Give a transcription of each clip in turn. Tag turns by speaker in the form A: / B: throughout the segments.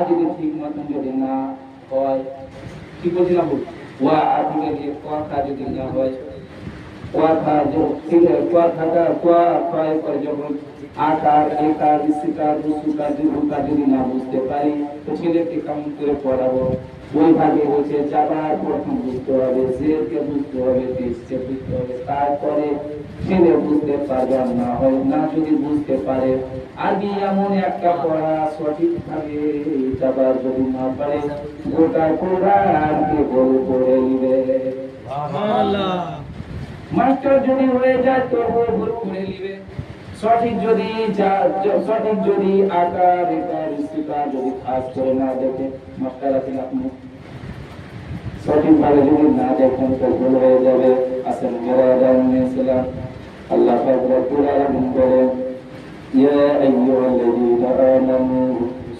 A: যদি ঠিক মতন যদি না হয়, কি বলছি না বল, ওয়া থেকে যে কথা যদি না হয়, কথা ঠিক আছে, কথাটা কয় করে যখন আকার একার ইসিকার রুসুকার দীর্ঘকার যদি না বুঝতে পারি, তো ছেলেকে কেমন করে পড়াবো? ওইভাবে হচ্ছে যাবার প্রথম বুঝতে হবে, জেরকে বুঝতে হবে, দেশকে বুঝতে হবে, তারপরে ছেলে বুঝতে পারবে। না হয় না যদি বুঝতে পারে, আরবি এমন একটা পড়া সঠিক ভাবে যাবার যদি না পারে, গোটা কোরআনকে বল করে নিবে। মাস্টার যদি হয়ে যায় তো ভুল করে নিবে। সঠিক যদি আকার একার ইস্তিকার যদি খাস করে না দেখে, মাস্টার আছেন আপনি, সঠিক ভাবে যদি না দেখেন তো ভুল হয়ে যাবে। আসেন মেরাজাম আল্লাহ পাক রব্বুল আলামিন বলেন, ইয়া আইয়ুহাল্লাযীনা আমানু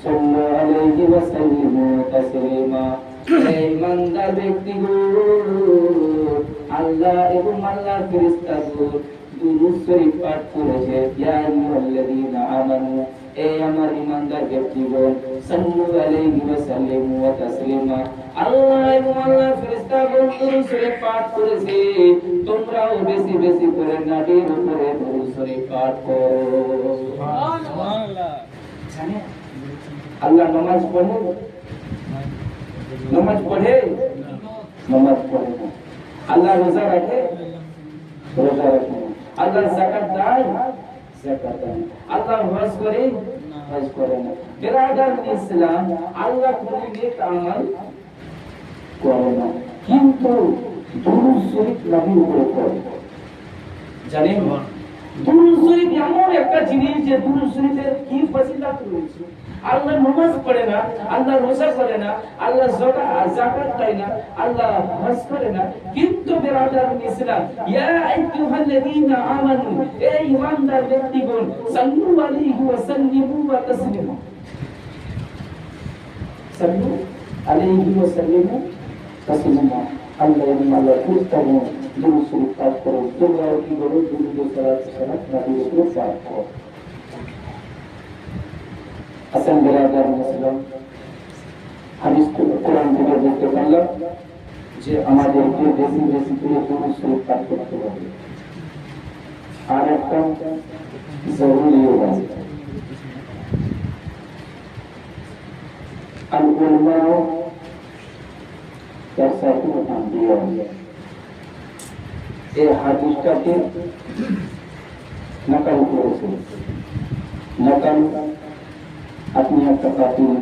A: সাল্লু আলাইহি ওয়া সাল্লিমু তাসলিমা। হে ইমানদার ব্যক্তিগণ, আল্লাহ এবং আল্লাহর ফেরেশতাগণ দুরূদ শরীফ পাঠ করেছে। ইয়া আইয়ুহাল্লাযীনা আমানু, এই আমার ইমানদার ব্যক্তিগণ, সাল্লু আলাইহি ওয়া সাল্লিমু তাসলিমা। আল্লাহ এবং আল্লাহর ফেরেশতাগণ দুরূদ শরীফ পাঠ করেছে, তোমরাও বেশি বেশি করে নবীর উপরে দুরূদ শরীফ পাঠ করো। সুবহানাল্লাহ। জানেন আল্লাহ নামাজ পড়ে, নামাজ পড়ে, নামাজ পড়ে না। আল্লাহ রোজা রাখে, রোজা রাখে না। আল্লাহ যাকাত দেয়, যাকাত দেয় না। আল্লাহ হজ করে, হজ করে না। বিরাদার ইসলাম, আল্লাহ কোন নেক আমল করে না, কিন্তু দুরূদ শরীফ নবীর উপরে পড়ে। জানেন দুরূদ শরীফ এমন একটা জিনিস যে দুরূদ শরীফের কি ফজিলত রয়েছে। আল্লাহ নামাজ পড়ে না, আল্লাহ রোজা করে না, আল্লাহ যাকাত দেয় না, আল্লাহ হজ করে না, কিন্তু বিরাদার ইসলাম, ইয়া আইয়ুহাল্লাযীনা আমানু, এই ঈমানদার ব্যক্তিগণ, সাল্লু আলাইহি ওয়া সাল্লিমু তাসলিমা। সাল্লু আলাইহি ওয়া সাল্লিমু তাসলিমা। আল্লাহ এবং আল্লাহর ফেরেশতাগণ দুরূদ শরীফ পাঠ করো, তোমরাও কি করো? দুরূদ সালাত নবীর উপরে পাঠ করো। আসেন বিরাদার মুসলিম, হাদিস কোরআন থেকে দেখতে পারলাম যে আমাদেরকে বেশি বেশি করে দুরূদ শরীফ পাঠ করতে হবে। আর একটা জরুরি আছে, আল উলামা ওয়ারাসাতুল আম্বিয়া। এই হাদিসটাকে নকল করেছে, নকল আপনি একটা